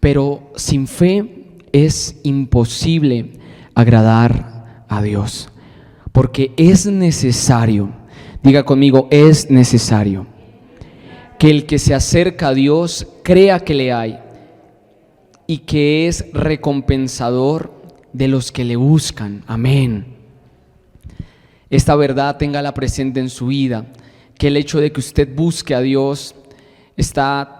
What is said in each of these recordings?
pero sin fe es imposible agradar a Dios, porque es necesario, diga conmigo, es necesario que el que se acerca a Dios crea que le hay y que es recompensador de los que le buscan. Amén. Esta verdad téngala presente en su vida, que el hecho de que usted busque a Dios está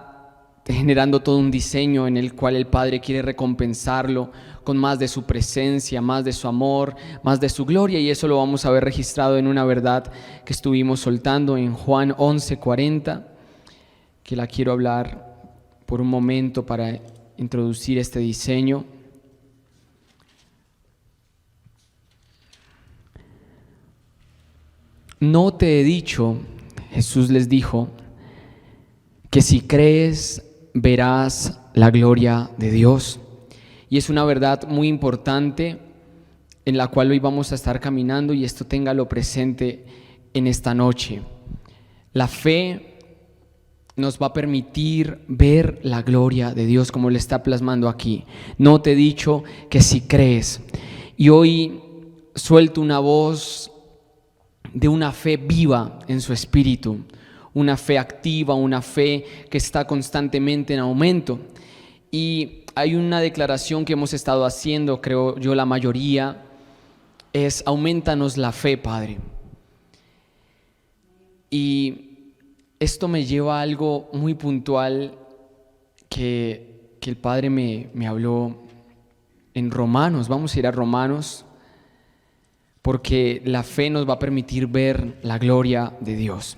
generando todo un diseño en el cual el Padre quiere recompensarlo con más de su presencia, más de su amor, más de su gloria, y eso lo vamos a ver registrado en una verdad que estuvimos soltando en Juan 11:40, que la quiero hablar por un momento para introducir este diseño. No te he dicho, Jesús les dijo, que si crees verás la gloria de Dios. Y es una verdad muy importante en la cual hoy vamos a estar caminando, y esto téngalo presente en esta noche. La fe nos va a permitir ver la gloria de Dios como le está plasmando aquí. No te he dicho que si crees. Y hoy suelto una voz de una fe viva en su espíritu, una fe activa, una fe que está constantemente en aumento. Y hay una declaración que hemos estado haciendo, creo yo la mayoría, es: aumentanos la fe, Padre. Y esto me lleva a algo muy puntual que el Padre me habló en Romanos. Vamos a ir a Romanos, porque la fe nos va a permitir ver la gloria de Dios.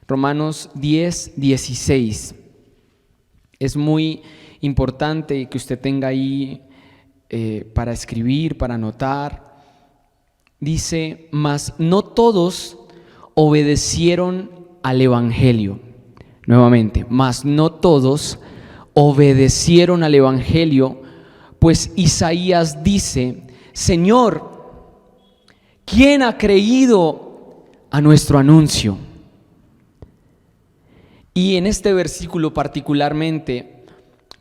Romanos 10:16. Es muy importante que usted tenga ahí para escribir, para anotar. Dice: mas no todos obedecieron al Evangelio. Nuevamente, mas no todos obedecieron al Evangelio, pues Isaías dice: Señor, ¿quién ha creído a nuestro anuncio? Y en este versículo particularmente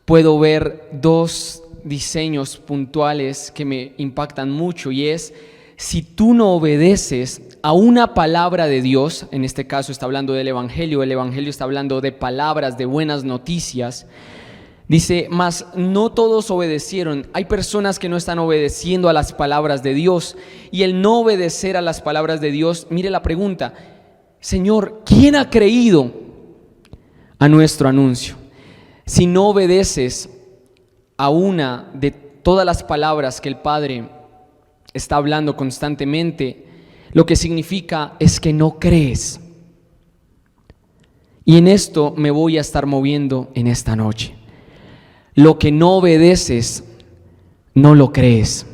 puedo ver dos diseños puntuales que me impactan mucho, y es: si tú no obedeces a una palabra de Dios, en este caso está hablando del Evangelio, el Evangelio está hablando de palabras, de buenas noticias. Dice: mas no todos obedecieron. Hay personas que no están obedeciendo a las palabras de Dios, y el no obedecer a las palabras de Dios, mire la pregunta: Señor, ¿quién ha creído a nuestro anuncio? Si no obedeces a una de todas las palabras que el Padre está hablando constantemente, lo que significa es que no crees. Y en esto me voy a estar moviendo en esta noche. Lo que no obedeces, no lo crees.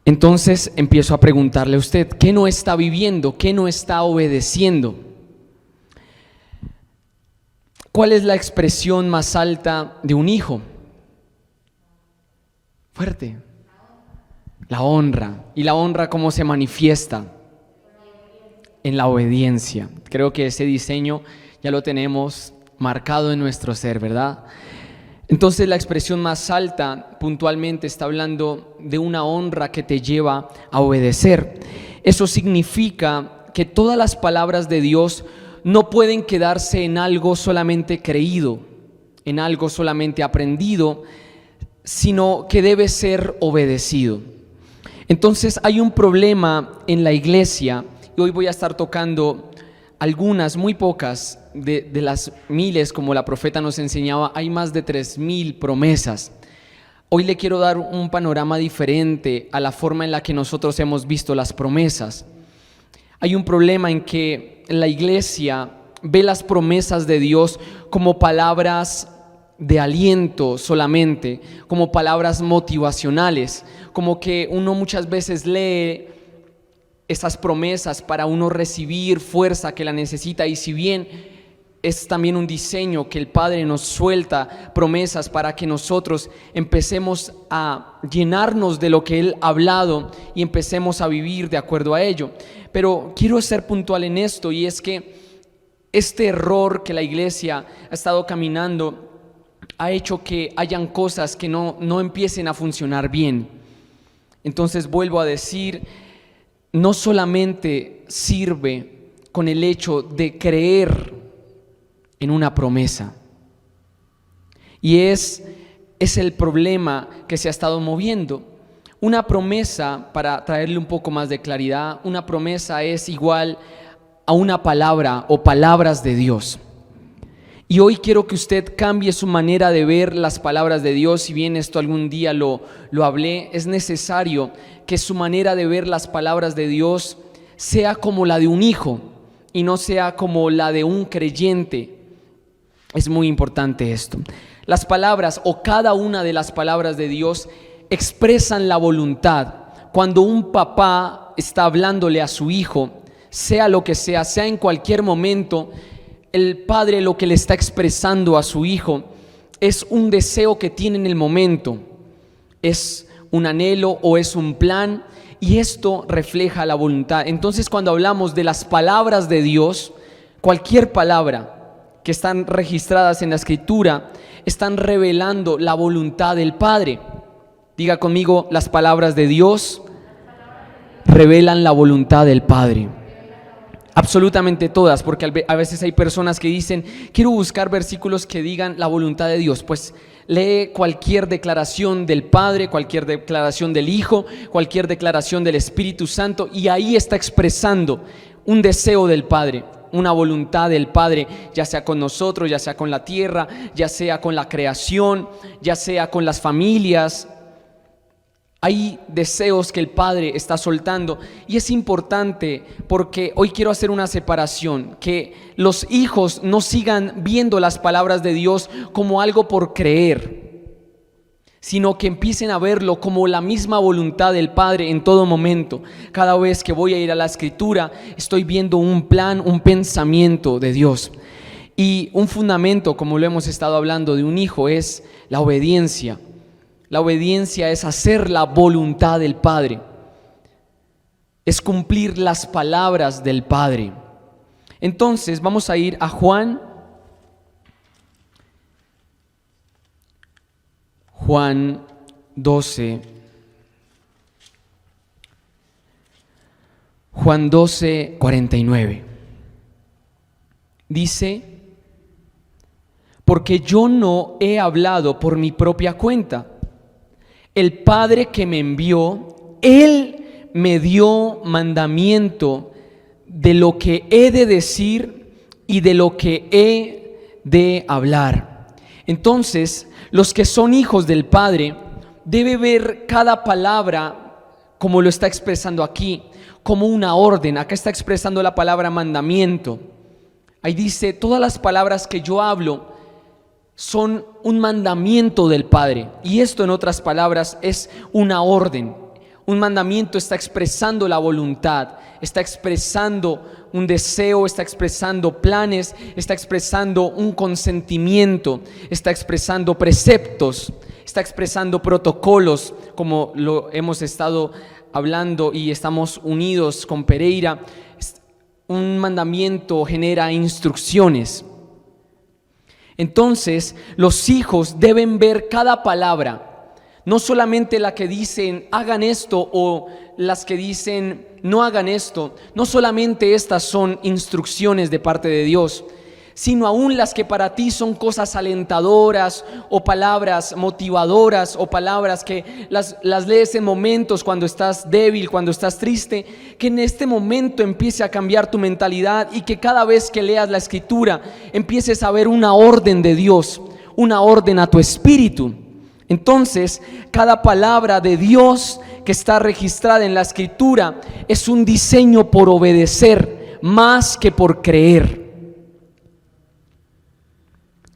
Entonces empiezo a preguntarle a usted: ¿qué no está viviendo? ¿Qué no está obedeciendo? ¿Cuál es la expresión más alta de un hijo? Fuerte. La honra. ¿Y la honra cómo se manifiesta? En la obediencia. Creo que ese diseño ya lo tenemos marcado en nuestro ser, ¿verdad? Entonces la expresión más alta puntualmente está hablando de una honra que te lleva a obedecer. Eso significa que todas las palabras de Dios no pueden quedarse en algo solamente creído, en algo solamente aprendido, sino que debe ser obedecido. Entonces hay un problema en la iglesia, y hoy voy a estar tocando algunas, muy pocas, de las miles, como la profeta nos enseñaba. Hay más de 3,000 promesas. Hoy le quiero dar un panorama diferente a la forma en la que nosotros hemos visto las promesas. Hay un problema en que la iglesia ve las promesas de Dios como palabras de aliento solamente, como palabras motivacionales, como que uno muchas veces lee esas promesas para uno recibir fuerza que la necesita. Y si bien es también un diseño que el Padre nos suelta promesas para que nosotros empecemos a llenarnos de lo que Él ha hablado y empecemos a vivir de acuerdo a ello. Pero quiero ser puntual en esto, y es que Este error que la iglesia ha estado caminando ha hecho que hayan cosas que no empiecen a funcionar bien. Entonces vuelvo a decir, no solamente sirve con el hecho de creer en una promesa. Y es el problema que se ha estado moviendo. Una promesa, para traerle un poco más de claridad, una promesa es igual a una palabra o palabras de Dios. Y hoy quiero que usted cambie su manera de ver las palabras de Dios. Si bien esto algún día lo hablé, es necesario que su manera de ver las palabras de Dios sea como la de un hijo y no sea como la de un creyente. Es muy importante esto. Las palabras o cada una de las palabras de Dios expresan la voluntad. Cuando un papá está hablándole a su hijo, sea lo que sea en cualquier momento, el padre lo que le está expresando a su hijo es un deseo que tiene en el momento, es un anhelo o es un plan, y esto refleja la voluntad. Entonces, cuando hablamos de las palabras de Dios, cualquier palabra que están registradas en la Escritura están revelando la voluntad del Padre. Diga conmigo, las palabras de Dios revelan la voluntad del Padre. Absolutamente todas, porque a veces hay personas que dicen, quiero buscar versículos que digan la voluntad de Dios. Pues lee cualquier declaración del Padre, cualquier declaración del Hijo, cualquier declaración del Espíritu Santo, y ahí está expresando un deseo del Padre, una voluntad del Padre, ya sea con nosotros, ya sea con la tierra, ya sea con la creación, ya sea con las familias. Hay deseos que el Padre está soltando, y es importante porque hoy quiero hacer una separación, que los hijos no sigan viendo las palabras de Dios como algo por creer, sino que empiecen a verlo como la misma voluntad del Padre en todo momento. Cada vez que voy a ir a la Escritura, estoy viendo un plan, un pensamiento de Dios. Y un fundamento, como lo hemos estado hablando, de un hijo es la obediencia. La obediencia es hacer la voluntad del Padre, es cumplir las palabras del Padre. Entonces vamos a ir a Juan 12. Juan 12, 49. Dice, porque yo no he hablado por mi propia cuenta. El Padre que me envió, Él me dio mandamiento de lo que he de decir y de lo que he de hablar. Entonces, los que son hijos del Padre deben ver cada palabra, como lo está expresando aquí, como una orden. Acá está expresando la palabra mandamiento. Ahí dice, todas las palabras que yo hablo son un mandamiento del Padre, y esto, en otras palabras, es una orden. Un mandamiento está expresando la voluntad, está expresando un deseo, está expresando planes, está expresando un consentimiento, está expresando preceptos, está expresando protocolos, como lo hemos estado hablando y estamos unidos con Pereira. Un mandamiento genera instrucciones. Entonces, los hijos deben ver cada palabra, no solamente la que dicen hagan esto o las que dicen no hagan esto. No solamente estas son instrucciones de parte de Dios, sino aún las que para ti son cosas alentadoras o palabras motivadoras o palabras que las lees en momentos cuando estás débil, cuando estás triste, que en este momento empiece a cambiar tu mentalidad y que cada vez que leas la Escritura empieces a ver una orden de Dios, una orden a tu espíritu. Entonces, cada palabra de Dios que está registrada en la Escritura es un diseño por obedecer más que por creer.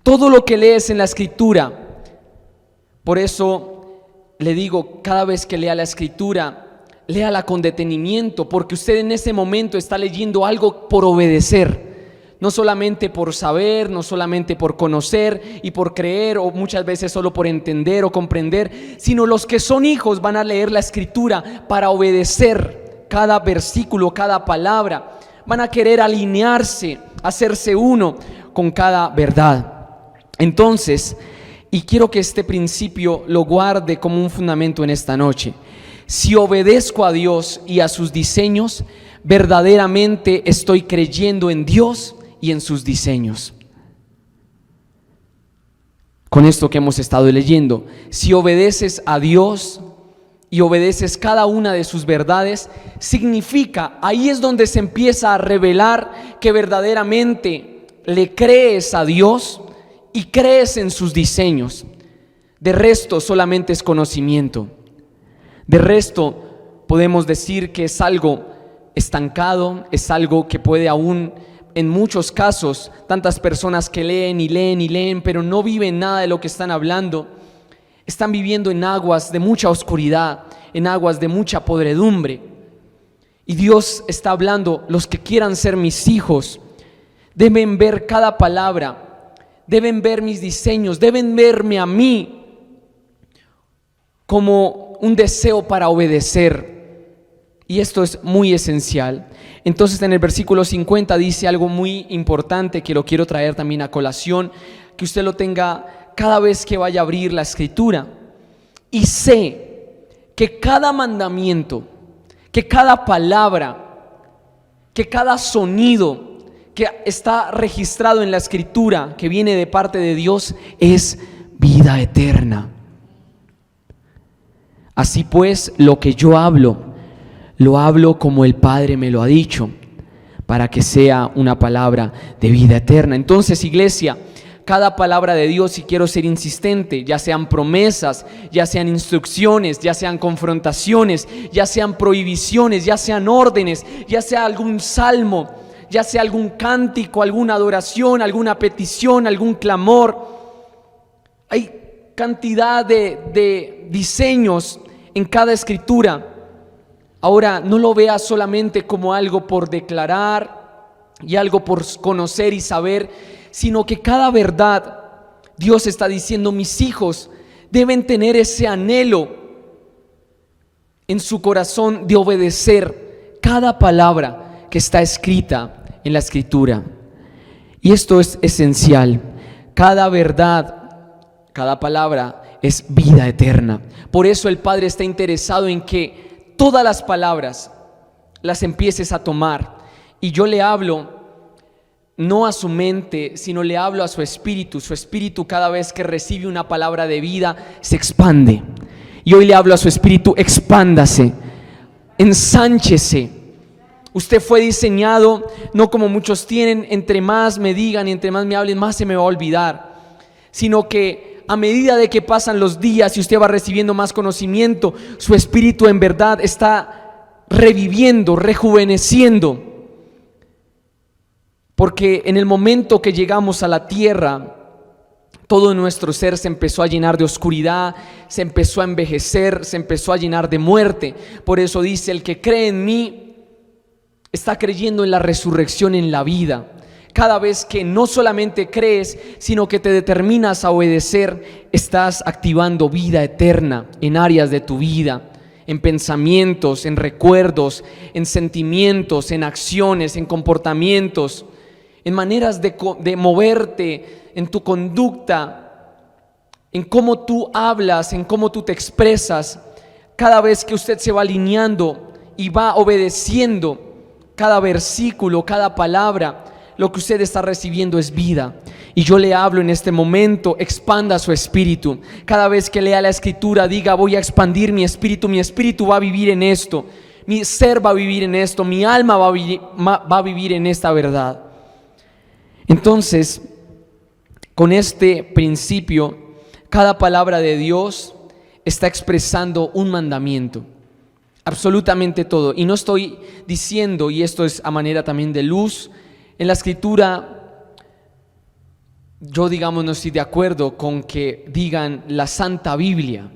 Todo lo que lees en la Escritura, por eso le digo, cada vez que lea la Escritura, léala con detenimiento, porque usted en ese momento está leyendo algo por obedecer. No solamente por saber, no solamente por conocer y por creer, o muchas veces solo por entender o comprender, sino los que son hijos van a leer la Escritura para obedecer cada versículo, cada palabra. Van a querer alinearse hacerse uno con cada verdad. Entonces, y quiero que este principio lo guarde como un fundamento en esta noche. Si obedezco a Dios y a sus diseños, verdaderamente estoy creyendo en Dios y en sus diseños. Con esto que hemos estado leyendo, si obedeces a Dios y obedeces cada una de sus verdades, significa, ahí es donde se empieza a revelar que verdaderamente le crees a Dios y crees en sus diseños. De resto solamente es conocimiento. De resto podemos decir que es algo estancado, es algo que puede aún, en muchos casos, tantas personas que leen y leen y leen, pero no viven nada de lo que están hablando, están viviendo en aguas de mucha oscuridad, en aguas de mucha podredumbre. Y Dios está hablando: los que quieran ser mis hijos deben ver cada palabra, deben ver mis diseños, deben verme a mí como un deseo para obedecer. Y esto es muy esencial. Entonces en el versículo 50 dice algo muy importante que lo quiero traer también a colación, que usted lo tenga cada vez que vaya a abrir la escritura. Y sé que cada mandamiento, que cada palabra, que cada sonido que está registrado en la escritura, que viene de parte de Dios, es vida eterna. Así pues, lo que yo hablo, lo hablo como el Padre me lo ha dicho, para que sea una palabra de vida eterna. Entonces, iglesia, cada palabra de Dios, y quiero ser insistente, ya sean promesas, ya sean instrucciones, ya sean confrontaciones, ya sean prohibiciones, ya sean órdenes, ya sea algún salmo, ya sea algún cántico, alguna adoración, alguna petición, algún clamor, hay cantidad de diseños en cada escritura. Ahora, no lo veas solamente como algo por declarar y algo por conocer y saber, sino que cada verdad, Dios está diciendo: mis hijos deben tener ese anhelo en su corazón de obedecer cada palabra que está escrita en la escritura. Y esto es esencial. Cada verdad, cada palabra es vida eterna. Por eso el Padre está interesado en que todas las palabras las empieces a tomar. Y yo le hablo no a su mente, sino le hablo a su espíritu. Su espíritu, cada vez que recibe una palabra de vida, se expande. Y hoy le hablo a su espíritu: expándase, ensánchese. Usted fue diseñado no como muchos tienen, entre más me digan y entre más me hablen, más se me va a olvidar, sino que a medida de que pasan los días y usted va recibiendo más conocimiento, su espíritu en verdad está reviviendo, rejuveneciendo. Porque en el momento que llegamos a la tierra, todo nuestro ser se empezó a llenar de oscuridad, se empezó a envejecer, se empezó a llenar de muerte. Por eso dice: el que cree en mí está creyendo en la resurrección, en la vida. Cada vez que no solamente crees, sino que te determinas a obedecer, estás activando vida eterna en áreas de tu vida, en pensamientos, en recuerdos, en sentimientos, en acciones, en comportamientos, en maneras de moverte, en tu conducta, en cómo tú hablas, en cómo tú te expresas. Cada vez que usted se va alineando y va obedeciendo cada versículo, cada palabra, lo que usted está recibiendo es vida. Y yo le hablo en este momento: expanda su espíritu. Cada vez que lea la escritura, diga: voy a expandir mi espíritu va a vivir en esto, mi ser va a vivir en esto, mi alma va a vivir en esta verdad. Entonces, con este principio, cada palabra de Dios está expresando un mandamiento. Absolutamente todo. Y no estoy diciendo, y esto es a manera también de luz, en la escritura, yo digamos no estoy de acuerdo con que digan la Santa Biblia,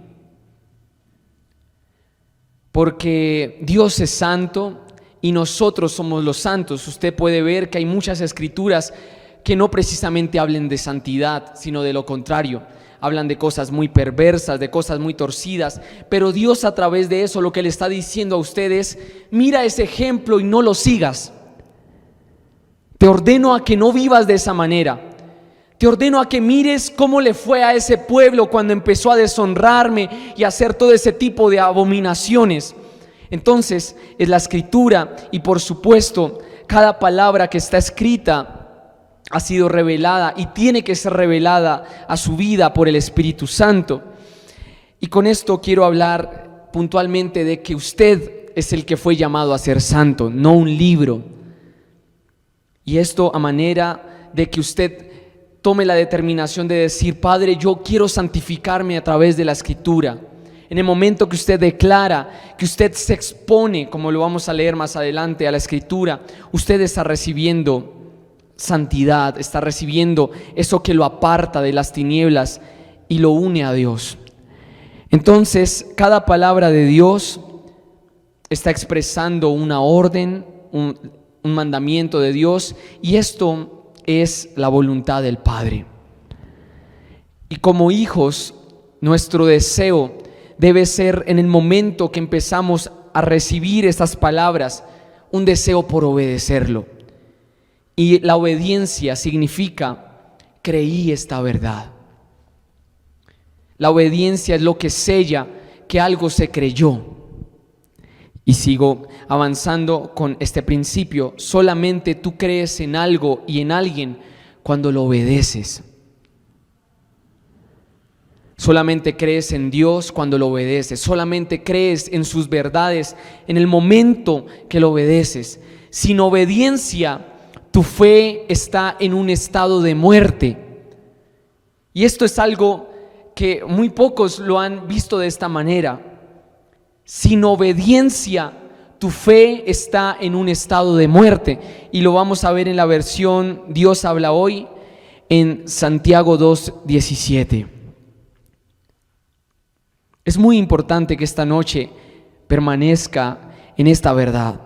porque Dios es santo y nosotros somos los santos. Usted puede ver que hay muchas escrituras que no precisamente hablen de santidad, sino de lo contrario. Hablan de cosas muy perversas, de cosas muy torcidas, pero Dios, a través de eso, lo que le está diciendo a ustedes: mira ese ejemplo y no lo sigas. Te ordeno a que no vivas de esa manera. Te ordeno a que mires cómo le fue a ese pueblo cuando empezó a deshonrarme y a hacer todo ese tipo de abominaciones. Entonces es la Escritura, y por supuesto cada palabra que está escrita ha sido revelada y tiene que ser revelada a su vida por el Espíritu Santo. Y con esto quiero hablar puntualmente de que usted es el que fue llamado a ser santo, no un libro. Y esto a manera de que usted tome la determinación de decir: Padre, yo quiero santificarme a través de la Escritura. En el momento que usted declara, que usted se expone, como lo vamos a leer más adelante, a la Escritura, usted está recibiendo santidad, está recibiendo eso que lo aparta de las tinieblas y lo une a Dios. Entonces, cada palabra de Dios está expresando una orden, un mandamiento de Dios, y esto es la voluntad del Padre. Y como hijos, nuestro deseo debe ser, en el momento que empezamos a recibir estas palabras, un deseo por obedecerlo. Y la obediencia significa: creí esta verdad. La obediencia es lo que sella que algo se creyó. Y sigo avanzando con este principio: solamente tú crees en algo y en alguien cuando lo obedeces. Solamente crees en Dios cuando lo obedeces. Solamente crees en sus verdades en el momento que lo obedeces. Sin obediencia, tu fe está en un estado de muerte. Y esto es algo que muy pocos lo han visto de esta manera. Sin obediencia, tu fe está en un estado de muerte. Y lo vamos a ver en la versión Dios habla hoy, en Santiago 2:17. Es muy importante que esta noche permanezca en esta verdad.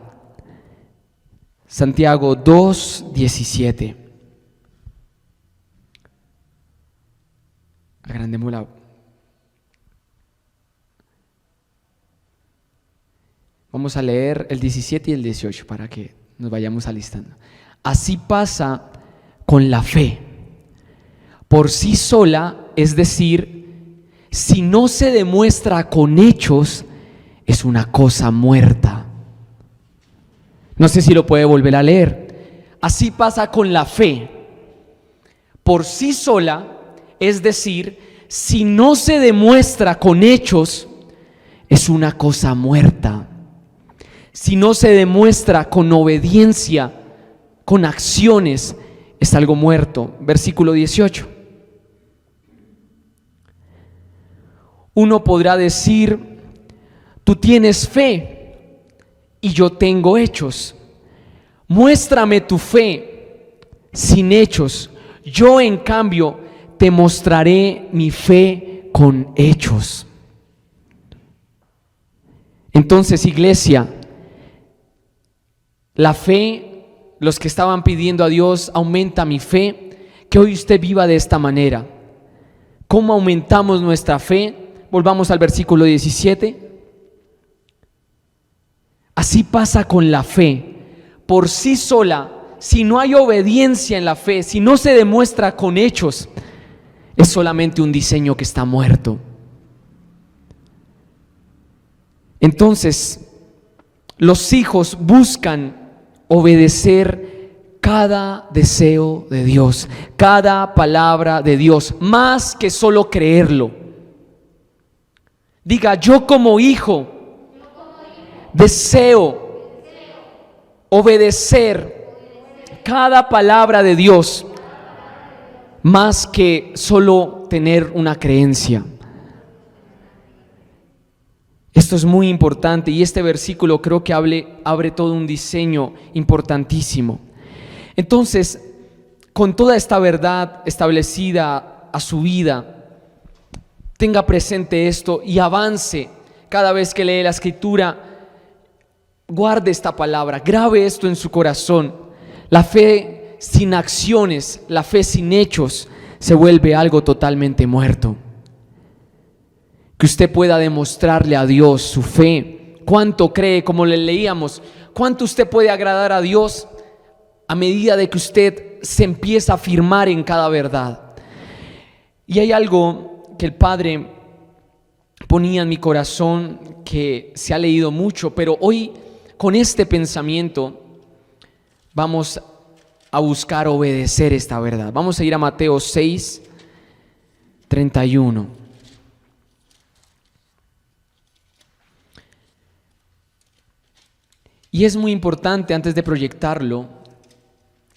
Santiago 2:17. Agrandémosla. Vamos a leer el 17 y el 18 para que nos vayamos alistando. Así pasa con la fe. Por sí sola, es decir, si no se demuestra con hechos, es una cosa muerta. No sé si lo puede volver a leer. Así pasa con la fe. Por sí sola, es decir, si no se demuestra con hechos, es una cosa muerta. Si no se demuestra con obediencia, con acciones, es algo muerto. Versículo 18. Uno podrá decir: tú tienes fe y yo tengo hechos. Muéstrame tu fe sin hechos. Yo, en cambio, te mostraré mi fe con hechos. Entonces, iglesia, la fe, los que estaban pidiendo a Dios: aumenta mi fe, que hoy usted viva de esta manera. ¿Cómo aumentamos nuestra fe? Volvamos al versículo 17. Así pasa con la fe. Por sí sola, si no hay obediencia en la fe, si no se demuestra con hechos, es solamente un diseño que está muerto. Entonces, los hijos buscan obedecer cada deseo de Dios, cada palabra de Dios, más que solo creerlo. Diga: yo como hijo deseo obedecer cada palabra de Dios, más que solo tener una creencia. Esto es muy importante, y este versículo creo que abre todo un diseño importantísimo. Entonces, con toda esta verdad establecida a su vida, tenga presente esto y avance cada vez que lee la Escritura. Guarde esta palabra, grabe esto en su corazón. La fe sin acciones, la fe sin hechos, se vuelve algo totalmente muerto. Que usted pueda demostrarle a Dios su fe, cuánto cree, como le leíamos, cuánto usted puede agradar a Dios a medida de que usted se empieza a afirmar en cada verdad. Y hay algo que el Padre ponía en mi corazón que se ha leído mucho, pero hoy con este pensamiento vamos a buscar obedecer esta verdad. Vamos a ir a Mateo 6, 31. Y es muy importante, antes de proyectarlo,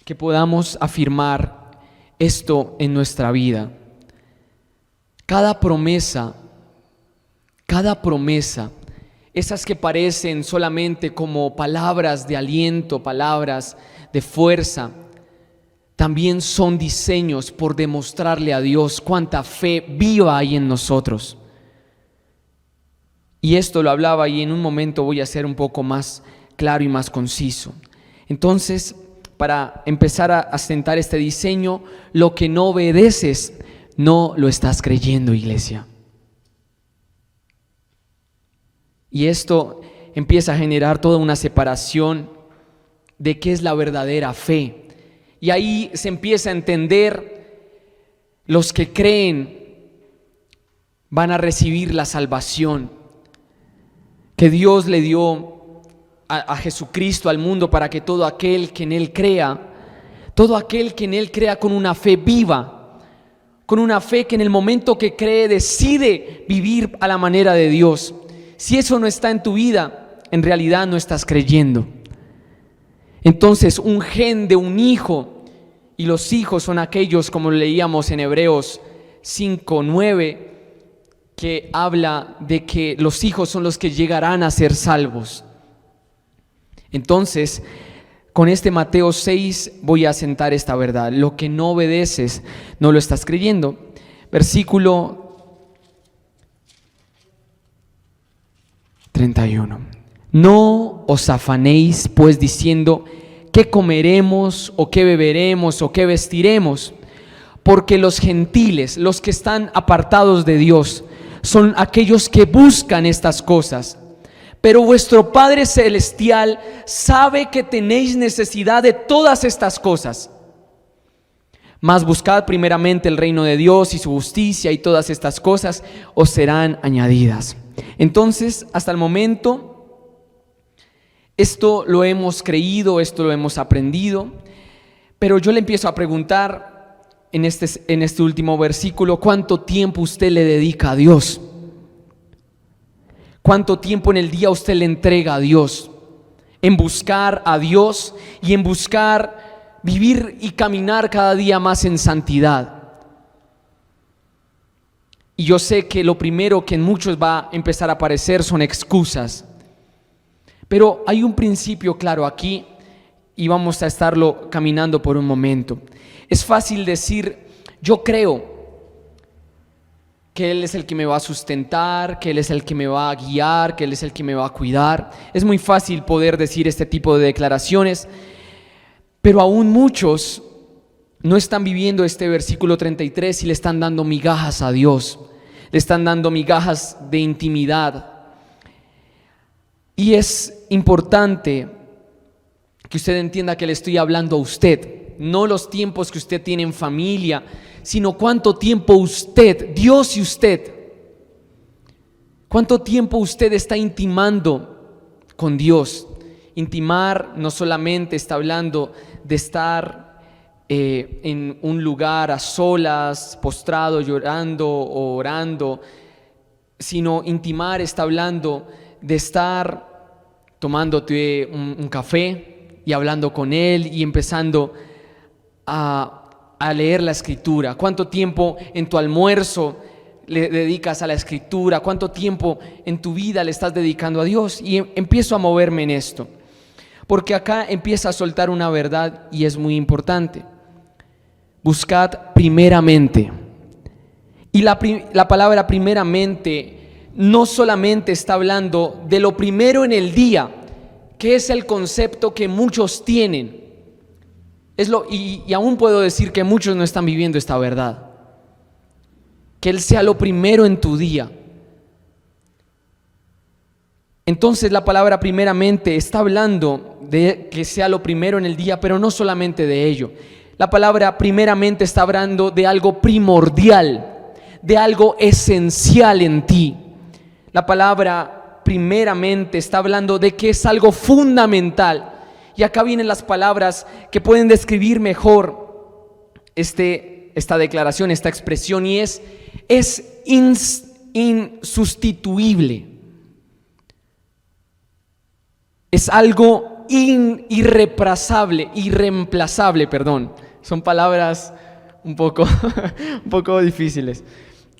que podamos afirmar esto en nuestra vida. Cada promesa, esas que parecen solamente como palabras de aliento, palabras de fuerza, también son diseños por demostrarle a Dios cuánta fe viva hay en nosotros. Y esto lo hablaba y en un momento voy a ser un poco más claro y más conciso. Entonces, para empezar a sentar este diseño, lo que no obedeces, no lo estás creyendo, iglesia. Y esto empieza a generar toda una separación de qué es la verdadera fe. Y ahí se empieza a entender, los que creen van a recibir la salvación que Dios le dio a Jesucristo al mundo para que todo aquel que en Él crea con una fe viva, con una fe que en el momento que cree decide vivir a la manera de Dios. Si eso no está en tu vida, en realidad no estás creyendo. Entonces, un gen de un hijo, y los hijos son aquellos, como leíamos en Hebreos 5:9, que habla de que los hijos son los que llegarán a ser salvos. Entonces, con este Mateo 6 voy a asentar esta verdad. Lo que no obedeces, no lo estás creyendo. Versículo 31. No os afanéis pues diciendo, ¿qué comeremos o qué beberemos o qué vestiremos? Porque los gentiles, los que están apartados de Dios, son aquellos que buscan estas cosas. Pero vuestro Padre Celestial sabe que tenéis necesidad de todas estas cosas. Mas buscad primeramente el reino de Dios y su justicia, y todas estas cosas os serán añadidas. Entonces, hasta el momento, esto lo hemos creído, esto lo hemos aprendido, pero yo le empiezo a preguntar en este último versículo, ¿cuánto tiempo usted le dedica a Dios? ¿Cuánto tiempo en el día usted le entrega a Dios? En buscar a Dios y en buscar vivir y caminar cada día más en santidad. Y yo sé que lo primero que en muchos va a empezar a aparecer son excusas. Pero hay un principio claro aquí y vamos a estarlo caminando por un momento. Es fácil decir, yo creo que Él es el que me va a sustentar, que Él es el que me va a guiar, que Él es el que me va a cuidar. Es muy fácil poder decir este tipo de declaraciones, pero aún muchos no están viviendo este versículo 33 y le están dando migajas a Dios, le están dando migajas de intimidad. Y es importante que usted entienda que le estoy hablando a usted, no los tiempos que usted tiene en familia, sino cuánto tiempo usted, Dios y usted, cuánto tiempo usted está intimando con Dios. Intimar no solamente está hablando de estar en un lugar a solas, postrado, llorando o orando, sino intimar está hablando de estar tomándote un café y hablando con Él y empezando a leer la Escritura. ¿Cuánto tiempo en tu almuerzo le dedicas a la Escritura? ¿Cuánto tiempo en tu vida le estás dedicando a Dios? Y empiezo a moverme en esto, porque acá empieza a soltar una verdad y es muy importante. Buscad primeramente. Y la palabra primeramente no solamente está hablando de lo primero en el día, que es el concepto que muchos tienen. Y aún puedo decir que muchos no están viviendo esta verdad. Que Él sea lo primero en tu día. Entonces la palabra primeramente está hablando de que sea lo primero en el día, pero no solamente de ello. La palabra primeramente está hablando de algo primordial, de algo esencial en ti. La palabra primeramente está hablando de que es algo fundamental. Y acá vienen las palabras que pueden describir mejor esta declaración, esta expresión, y es insustituible. Es algo irreemplazable. Son palabras un poco difíciles.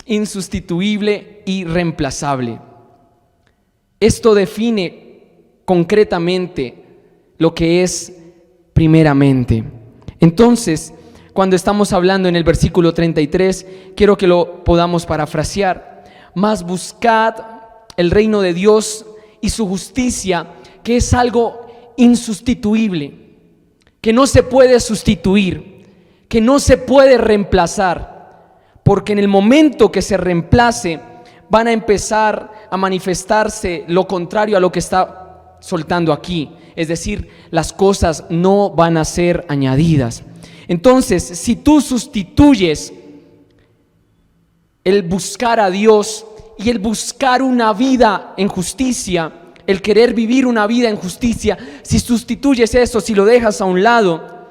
Insustituible, irreemplazable. Esto define concretamente lo que es primeramente. Entonces, cuando estamos hablando en el versículo 33, quiero que lo podamos parafrasear. Mas buscad el reino de Dios y su justicia, que es algo insustituible, que no se puede sustituir, que no se puede reemplazar, porque en el momento que se reemplace, van a empezar a manifestarse lo contrario a lo que está soltando aquí. Es decir, las cosas no van a ser añadidas. Entonces, si tú sustituyes el buscar a Dios y el buscar una vida en justicia, el querer vivir una vida en justicia, si sustituyes eso, si lo dejas a un lado,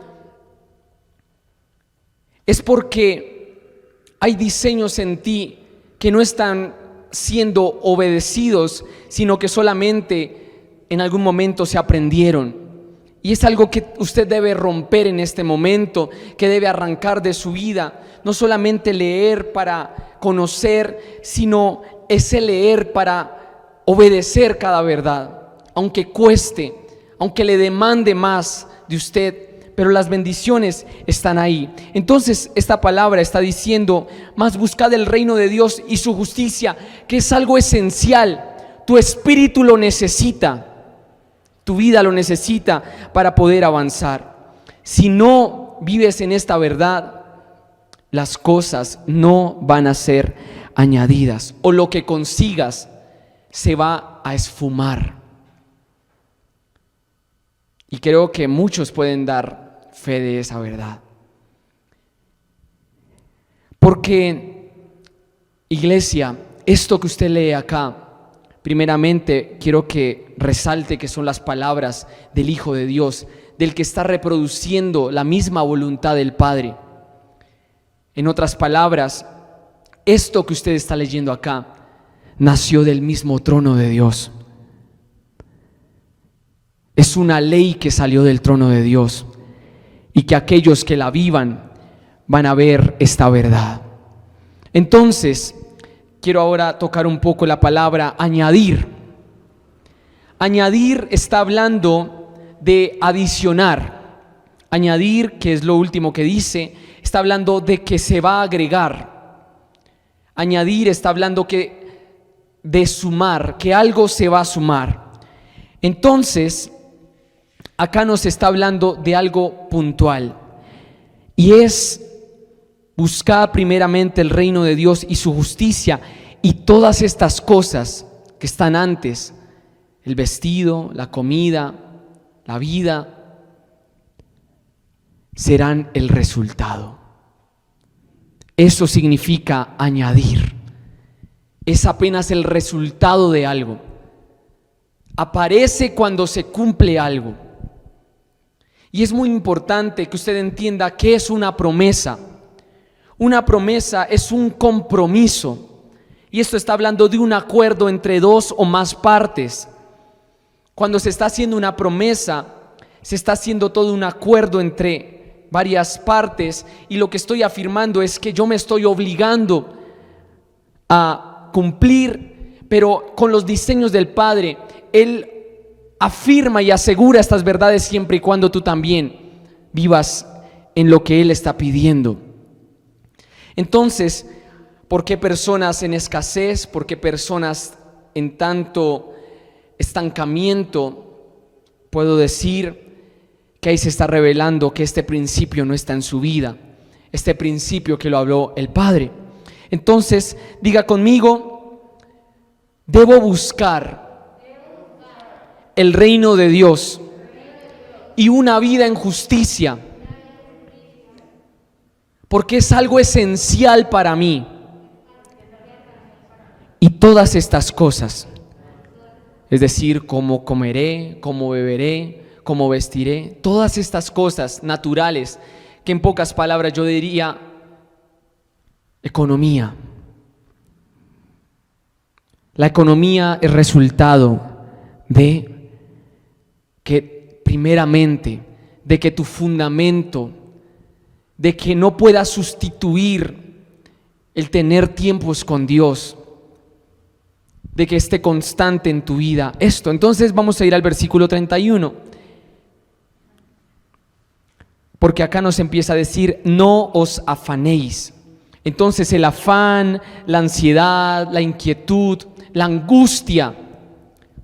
es porque hay diseños en ti que no están siendo obedecidos, sino que solamente en algún momento se aprendieron. Y es algo que usted debe romper en este momento, que debe arrancar de su vida. No solamente leer para conocer, sino ese leer para obedecer cada verdad, aunque cueste, aunque le demande más de usted, pero las bendiciones están ahí. Entonces esta palabra está diciendo: más buscad el reino de Dios y su justicia, que es algo esencial. Tu espíritu lo necesita, tu vida lo necesita para poder avanzar. Si no vives en esta verdad, las cosas no van a ser añadidas, o lo que consigas se va a esfumar. Y creo que muchos pueden dar fe de esa verdad. Porque, iglesia, esto que usted lee acá, primeramente quiero que resalte que son las palabras del Hijo de Dios, del que está reproduciendo la misma voluntad del Padre. En otras palabras, esto que usted está leyendo acá nació del mismo trono de Dios. Es una ley que salió del trono de Dios, y que aquellos que la vivan van a ver esta verdad. Entonces, quiero ahora tocar un poco la palabra añadir. Añadir está hablando de adicionar. Añadir, que es lo último que dice, está hablando de que se va a agregar. Añadir está hablando de sumar, que algo se va a sumar. Entonces, acá nos está hablando de algo puntual, y es buscar primeramente el reino de Dios y su justicia, y todas estas cosas que están antes, el vestido, la comida, la vida, serán el resultado. Eso significa añadir. Es apenas el resultado de algo. Aparece cuando se cumple algo. Y es muy importante que usted entienda qué es una promesa. Una promesa es un compromiso. Y esto está hablando de un acuerdo entre dos o más partes. Cuando se está haciendo una promesa, se está haciendo todo un acuerdo entre varias partes, y lo que estoy afirmando es que yo me estoy obligando a cumplir, pero con los diseños del Padre. Él afirma y asegura estas verdades siempre y cuando tú también vivas en lo que Él está pidiendo. Entonces, ¿por qué personas en escasez? ¿Por qué personas en tanto estancamiento? Puedo decir que ahí se está revelando que este principio no está en su vida, este principio que lo habló el Padre. Entonces, diga conmigo: debo buscar el reino de Dios y una vida en justicia, porque es algo esencial para mí. Y todas estas cosas, es decir, cómo comeré, cómo beberé, cómo vestiré, todas estas cosas naturales, que en pocas palabras yo diría economía. La economía es resultado de que primeramente, de que tu fundamento, de que no puedas sustituir el tener tiempos con Dios, de que esté constante en tu vida esto. Entonces vamos a ir al versículo 31, porque acá nos empieza a decir: no os afanéis. Entonces el afán, la ansiedad, la inquietud, la angustia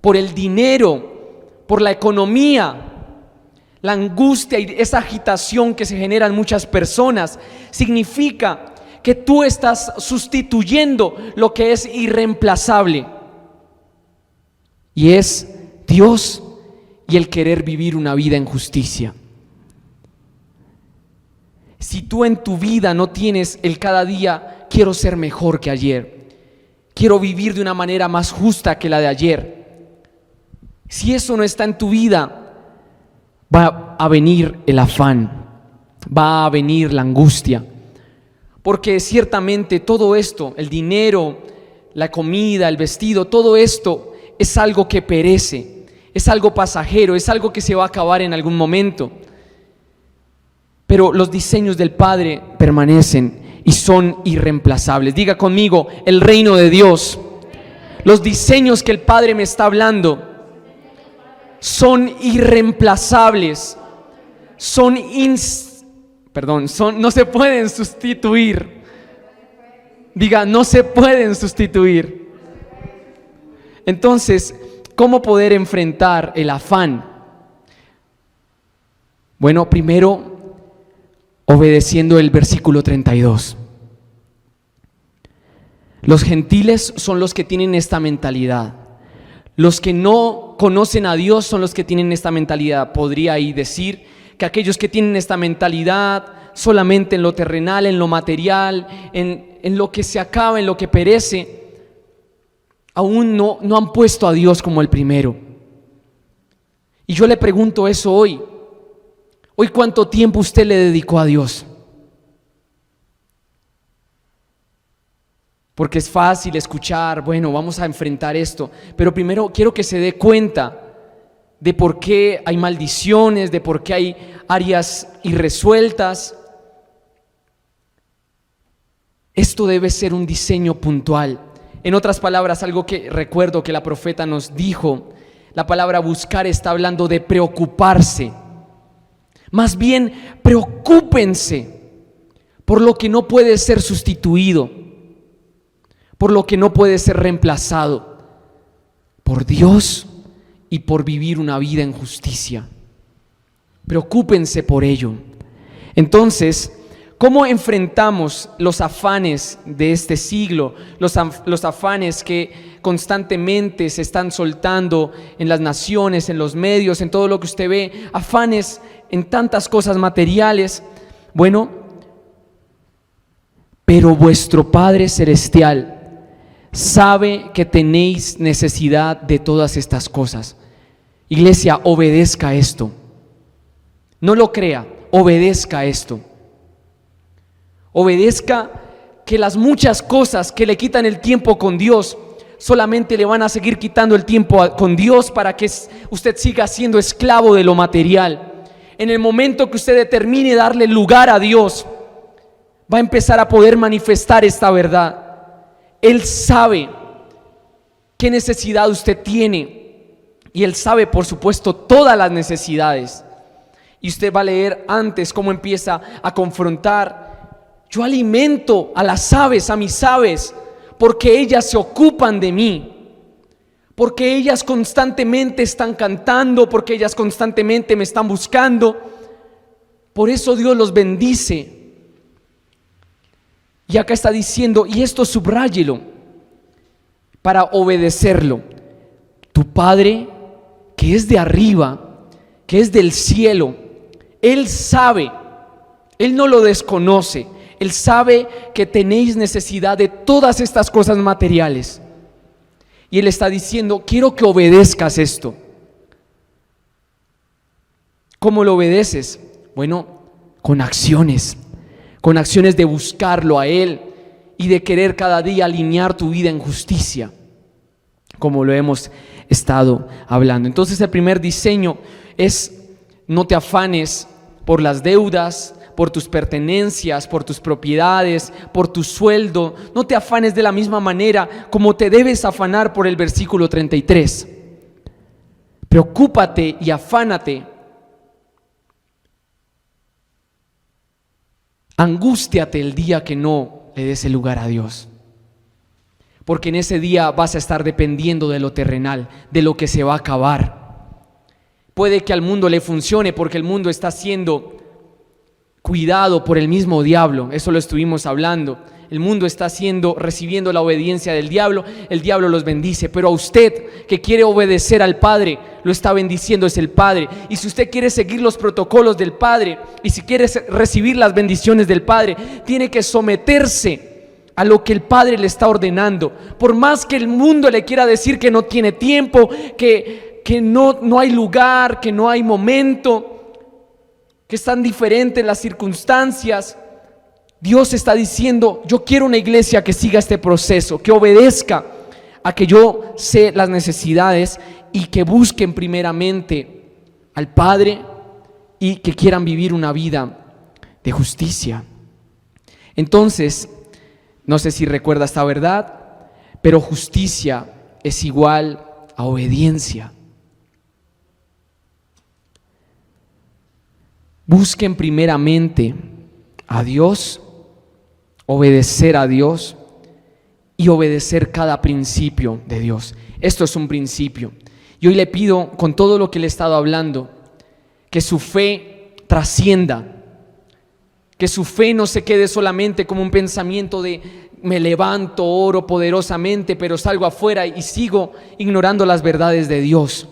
por el dinero, por la economía, la angustia y esa agitación que se genera en muchas personas, significa que tú estás sustituyendo lo que es irreemplazable, y es Dios y el querer vivir una vida en justicia. Si tú en tu vida no tienes el cada día, quiero ser mejor que ayer, quiero vivir de una manera más justa que la de ayer, si eso no está en tu vida, va a venir el afán, va a venir la angustia, porque ciertamente todo esto, el dinero, la comida, el vestido, todo esto es algo que perece, es algo pasajero, es algo que se va a acabar en algún momento. Pero los diseños del Padre permanecen y son irreemplazables. Diga conmigo: el reino de Dios. Los diseños que el Padre me está hablando son irreemplazables, no se pueden sustituir. Diga: no se pueden sustituir. Entonces, ¿cómo poder enfrentar el afán? Bueno, primero, obedeciendo el versículo 32. Los gentiles son los que tienen esta mentalidad. Los que no conocen a Dios son los que tienen esta mentalidad. Podría ahí decir que aquellos que tienen esta mentalidad solamente en lo terrenal, en lo material, en lo que se acaba, en lo que perece, aún no han puesto a Dios como el primero. Y yo le pregunto eso hoy. Hoy, ¿cuánto tiempo usted le dedicó a Dios? Porque es fácil escuchar, bueno, vamos a enfrentar esto, pero primero quiero que se dé cuenta de por qué hay maldiciones, de por qué hay áreas irresueltas. Esto debe ser un diseño puntual. En otras palabras, algo que recuerdo que la profeta nos dijo, la palabra buscar está hablando de preocuparse. Más bien, preocúpense por lo que no puede ser sustituido, por lo que no puede ser reemplazado, por Dios y por vivir una vida en justicia. Preocúpense por ello. Entonces, ¿cómo enfrentamos los afanes de este siglo? Los afanes que constantemente se están soltando en las naciones, en los medios, en todo lo que usted ve, afanes en tantas cosas materiales. Bueno, pero vuestro Padre Celestial sabe que tenéis necesidad de todas estas cosas. Iglesia, obedezca esto. No lo crea, obedezca esto. Obedezca que las muchas cosas que le quitan el tiempo con Dios solamente le van a seguir quitando el tiempo con Dios para que usted siga siendo esclavo de lo material. En el momento que usted determine darle lugar a Dios, va a empezar a poder manifestar esta verdad. Él sabe qué necesidad usted tiene y Él sabe, por supuesto, todas las necesidades. Y usted va a leer antes cómo empieza a confrontar. Yo alimento a las aves, a mis aves, porque ellas se ocupan de mí, porque ellas constantemente están cantando, porque ellas constantemente me están buscando. Por eso Dios los bendice. Y acá está diciendo, y esto subráyelo para obedecerlo: tu Padre que es de arriba, que es del cielo, Él sabe, Él no lo desconoce, Él sabe que tenéis necesidad de todas estas cosas materiales. Y Él está diciendo, quiero que obedezcas esto. ¿Cómo lo obedeces? Bueno, con acciones de buscarlo a Él y de querer cada día alinear tu vida en justicia, como lo hemos estado hablando. Entonces el primer diseño es: no te afanes por las deudas, por tus pertenencias, por tus propiedades, por tu sueldo. No te afanes de la misma manera como te debes afanar por el versículo 33. Preocúpate y afánate. Angústiate el día que no le des el lugar a Dios, porque en ese día vas a estar dependiendo de lo terrenal, de lo que se va a acabar. Puede que al mundo le funcione porque el mundo está siendo cuidado por el mismo diablo, eso lo estuvimos hablando. El mundo está recibiendo la obediencia del diablo, el diablo los bendice, pero a usted que quiere obedecer al Padre, lo está bendiciendo es el Padre. Y si usted quiere seguir los protocolos del Padre, y si quiere recibir las bendiciones del Padre, tiene que someterse a lo que el Padre le está ordenando. Por más que el mundo le quiera decir que no tiene tiempo, que no hay lugar, que no hay momento, que están diferentes las circunstancias, Dios está diciendo: yo quiero una iglesia que siga este proceso, que obedezca a que yo sé las necesidades y que busquen primeramente al Padre y que quieran vivir una vida de justicia. Entonces, no sé si recuerda esta verdad, pero justicia es igual a obediencia. Busquen primeramente a Dios, obedecer a Dios y obedecer cada principio de Dios. Esto es un principio. Y hoy le pido, con todo lo que le he estado hablando, que su fe trascienda, que su fe no se quede solamente como un pensamiento de me levanto, oro poderosamente, pero salgo afuera y sigo ignorando las verdades de Dios,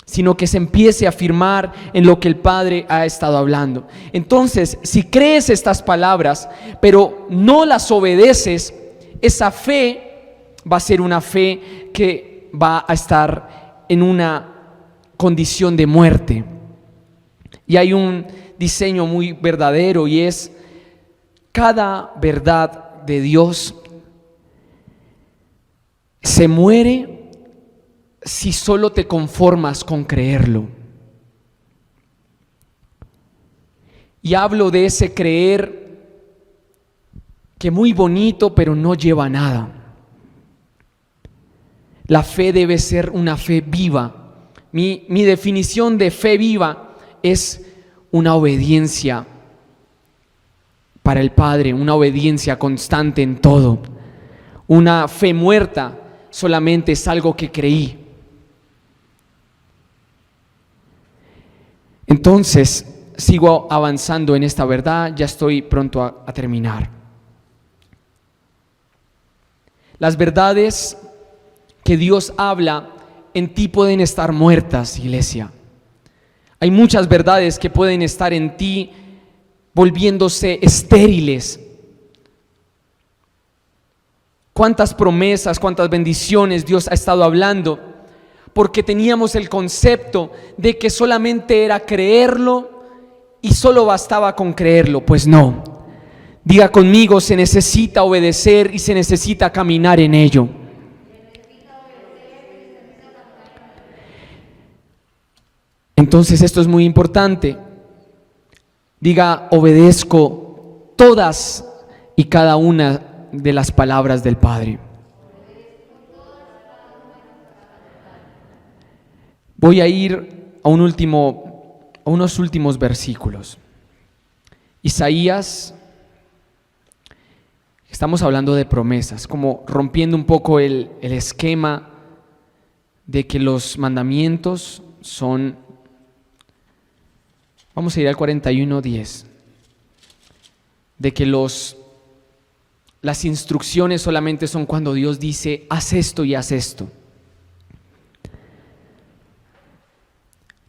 sino que se empiece a afirmar en lo que el Padre ha estado hablando. Entonces, si crees estas palabras, pero no las obedeces, esa fe va a ser una fe que va a estar en una condición de muerte. Y hay un diseño muy verdadero, y es: cada verdad de Dios se muere si solo te conformas con creerlo. Y hablo de ese creer que muy bonito, pero no lleva a nada. La fe debe ser una fe viva. Mi definición de fe viva es una obediencia para el Padre, una obediencia constante en todo. Una fe muerta solamente es algo que creí. Entonces, sigo avanzando en esta verdad, ya estoy pronto a terminar. Las verdades que Dios habla en ti pueden estar muertas, iglesia. Hay muchas verdades que pueden estar en ti volviéndose estériles. Cuántas promesas, cuántas bendiciones Dios ha estado hablando, porque teníamos el concepto de que solamente era creerlo y solo bastaba con creerlo. Pues no. Diga conmigo: se necesita obedecer y se necesita caminar en ello. Entonces esto es muy importante. Diga: obedezco todas y cada una de las palabras del Padre. Voy a ir a unos últimos versículos. Isaías, estamos hablando de promesas, como rompiendo un poco el esquema de que los mandamientos son, vamos a ir al 41:10, de que las instrucciones solamente son cuando Dios dice: haz esto y haz esto.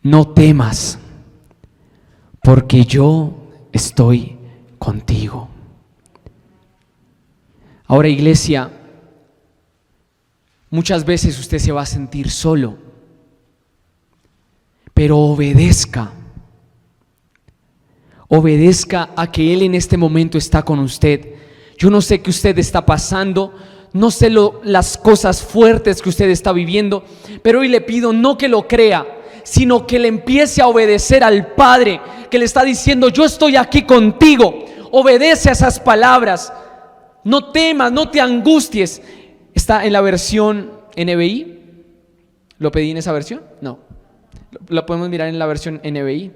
no temas, porque yo estoy contigo. Ahora, iglesia, muchas veces usted se va a sentir solo, pero obedezca a que Él en este momento está con usted. Yo no sé qué usted está pasando, no sé las cosas fuertes que usted está viviendo, pero hoy le pido no que lo crea, sino que le empiece a obedecer al Padre que le está diciendo: yo estoy aquí contigo. Obedece a esas palabras, no temas, no te angusties. ¿Está en la versión NBI? ¿Lo pedí en esa versión? No, lo podemos mirar en la versión NBI.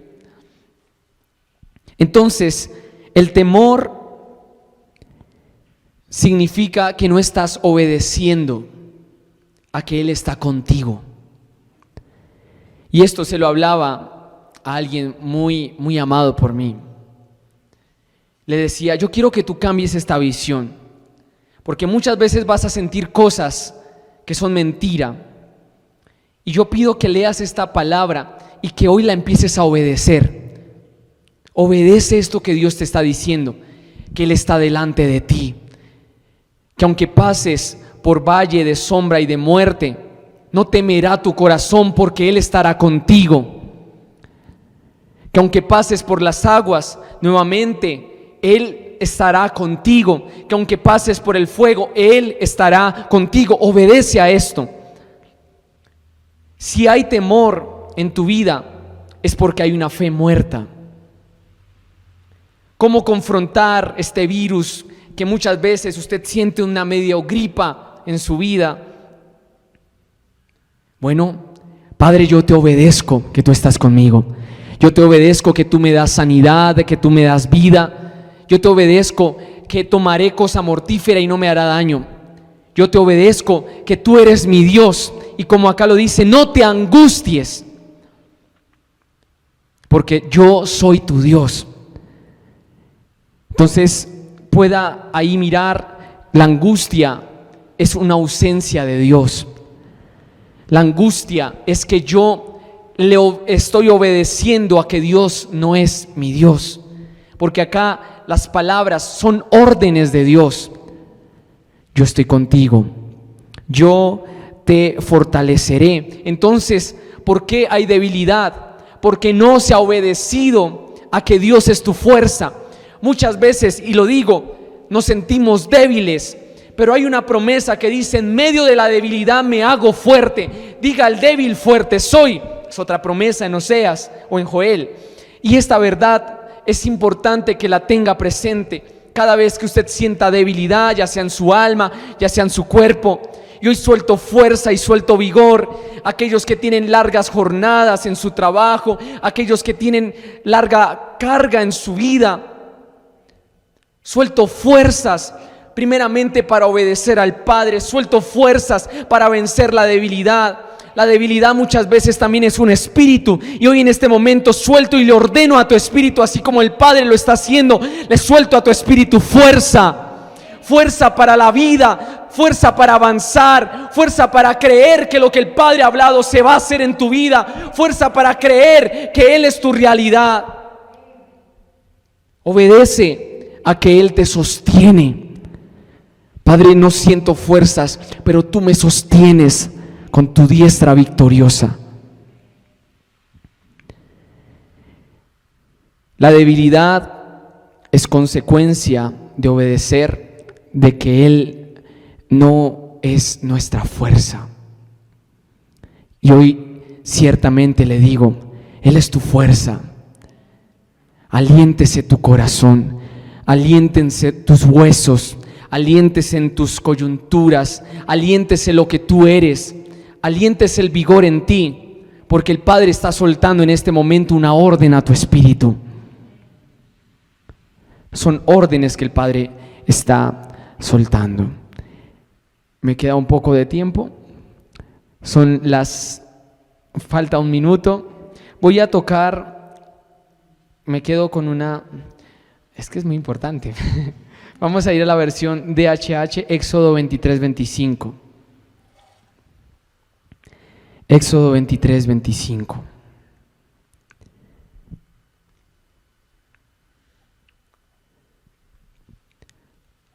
Entonces, el temor significa que no estás obedeciendo a que Él está contigo. Y esto se lo hablaba a alguien muy, muy amado por mí. Le decía: yo quiero que tú cambies esta visión, porque muchas veces vas a sentir cosas que son mentira. Y yo pido que leas esta palabra y que hoy la empieces a obedecer. Obedece esto que Dios te está diciendo, que Él está delante de ti, que aunque pases por valle de sombra y de muerte, no temerá tu corazón, porque Él estará contigo. Que aunque pases por las aguas, nuevamente Él estará contigo. Que aunque pases por el fuego, Él estará contigo. Obedece a esto. Si hay temor en tu vida, es porque hay una fe muerta. ¿Cómo confrontar este virus que muchas veces usted siente una medio gripa en su vida? Bueno, Padre, yo te obedezco que tú estás conmigo. Yo te obedezco que tú me das sanidad, que tú me das vida. Yo te obedezco que tomaré cosa mortífera y no me hará daño. Yo te obedezco que tú eres mi Dios. Y como acá lo dice, no te angusties, porque yo soy tu Dios. Entonces, pueda ahí mirar, la angustia es una ausencia de Dios. La angustia es que yo le estoy obedeciendo a que Dios no es mi Dios, porque acá las palabras son órdenes de Dios. Yo estoy contigo, yo te fortaleceré. Entonces, ¿por qué hay debilidad? Porque no se ha obedecido a que Dios es tu fuerza. Muchas veces, y lo digo, nos sentimos débiles, pero hay una promesa que dice: en medio de la debilidad me hago fuerte. Diga al débil: fuerte soy. Es otra promesa en Oseas o en Joel. Y esta verdad es importante que la tenga presente cada vez que usted sienta debilidad, ya sea en su alma, ya sea en su cuerpo. Y hoy suelto fuerza y suelto vigor. Aquellos que tienen largas jornadas en su trabajo, aquellos que tienen larga carga en su vida, suelto fuerzas primeramente para obedecer al Padre. Suelto fuerzas para vencer la debilidad. La debilidad muchas veces también es un espíritu, y hoy en este momento suelto y le ordeno a tu espíritu, así como el Padre lo está haciendo, le suelto a tu espíritu fuerza. Fuerza para la vida, fuerza para avanzar, fuerza para creer que lo que el Padre ha hablado se va a hacer en tu vida, fuerza para creer que Él es tu realidad. Obedece a que Él te sostiene. Padre, no siento fuerzas, pero tú me sostienes con tu diestra victoriosa. La debilidad es consecuencia de obedecer, de que Él no es nuestra fuerza. Y hoy ciertamente le digo: Él es tu fuerza. Aliéntese tu corazón, aliéntense tus huesos, aliéntese en tus coyunturas, aliéntese lo que tú eres, aliéntese el vigor en ti, porque el Padre está soltando en este momento una orden a tu espíritu. Son órdenes que el Padre está soltando. Me queda un poco de tiempo. Falta un minuto. Voy a tocar. Me quedo con una. Es que es muy importante. Vamos a ir a la versión DHH, Éxodo 23:25. Éxodo 23:25.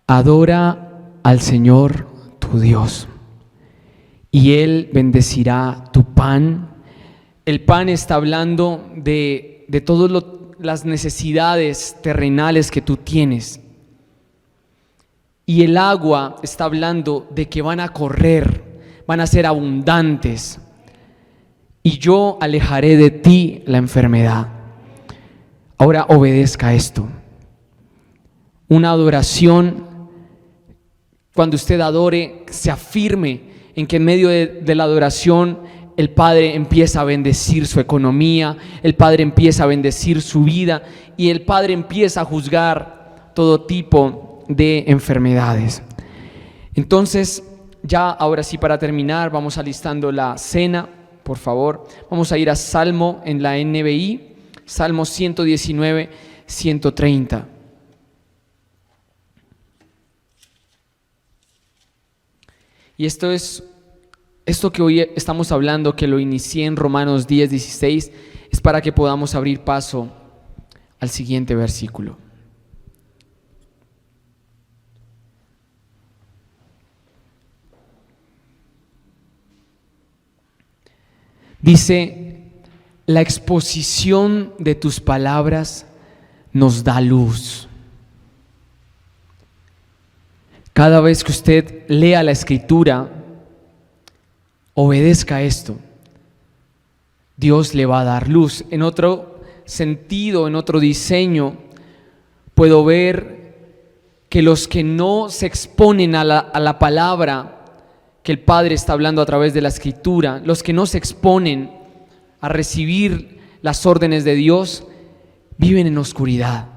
Adora al Señor tu Dios y Él bendecirá tu pan. El pan está hablando de todas las necesidades terrenales que tú tienes. Y el agua está hablando de que van a correr, van a ser abundantes. Y yo alejaré de ti la enfermedad. Ahora obedezca esto. Una adoración, cuando usted adore, se afirme en que en medio de la adoración el Padre empieza a bendecir su economía, el Padre empieza a bendecir su vida y el Padre empieza a juzgar todo tipo de enfermedades. Entonces, ya ahora sí, para terminar, vamos alistando la cena, por favor. Vamos a ir a Salmo en la NBI, Salmo 119, 130. Y esto que hoy estamos hablando, que lo inicié en Romanos 10, 16, es para que podamos abrir paso al siguiente versículo. Dice, la exposición de tus palabras nos da luz. Cada vez que usted lea la Escritura, obedezca esto. Dios le va a dar luz. En otro sentido, en otro diseño, puedo ver que los que no se exponen a la palabra que el Padre está hablando a través de la Escritura, los que no se exponen a recibir las órdenes de Dios, viven en oscuridad.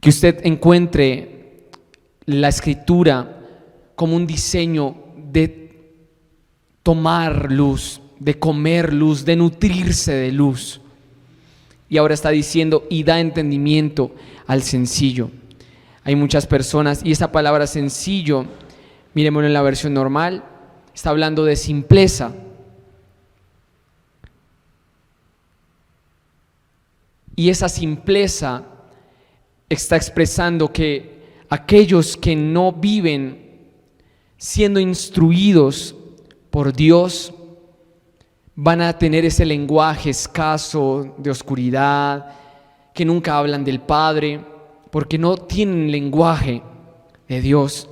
Que usted encuentre la Escritura como un diseño de tomar luz, de comer luz, de nutrirse de luz. Y ahora está diciendo, y da entendimiento al sencillo. Hay muchas personas, y esa palabra sencillo, miremoslo en la versión normal, está hablando de simpleza. Y esa simpleza está expresando que aquellos que no viven siendo instruidos por Dios van a tener ese lenguaje escaso de oscuridad, que nunca hablan del Padre, porque no tienen lenguaje de Dios.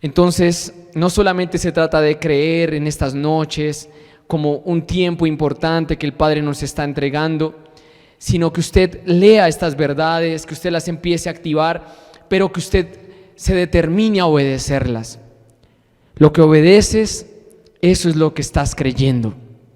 Entonces, no solamente se trata de creer en estas noches como un tiempo importante que el Padre nos está entregando, sino que usted lea estas verdades, que usted las empiece a activar, pero que usted se determine a obedecerlas. Lo que obedeces, eso es lo que estás creyendo.